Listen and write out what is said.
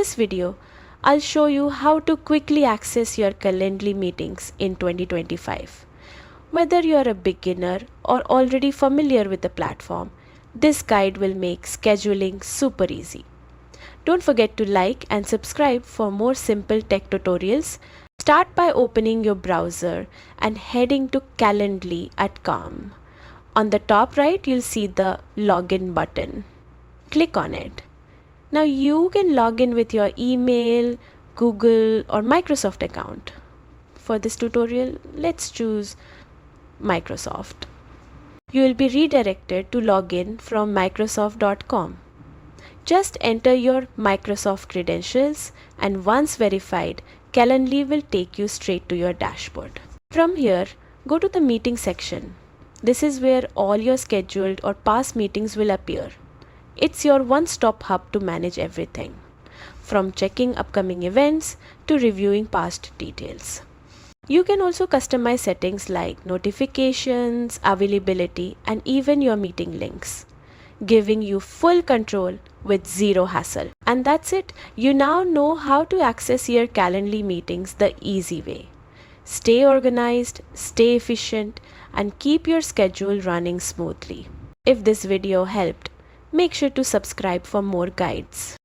this video, I'll show you how to quickly access your Calendly meetings in 2025. Whether you're a beginner or already familiar with the platform, this guide will make scheduling super easy. Don't forget to like and subscribe for more simple tech tutorials. Start by opening your browser and heading to calendly.com. On the top right, you'll see the login button. Click on it. Now you can log in with your email, Google or Microsoft account. For this tutorial, let's choose Microsoft. You will be redirected to login from microsoft.com. Just enter your Microsoft credentials and once verified, Calendly will take you straight to your dashboard. From here, go to the meeting section. This is where all your scheduled or past meetings will appear. It's your one-stop hub to manage everything, from checking upcoming events to reviewing past details. You can also customize settings like notifications, availability, and even your meeting links, giving you full control with zero hassle. And that's it. You now know how to access your Calendly meetings the easy way. Stay organized, stay efficient, and keep your schedule running smoothly. If this video helped, make sure to subscribe for more guides.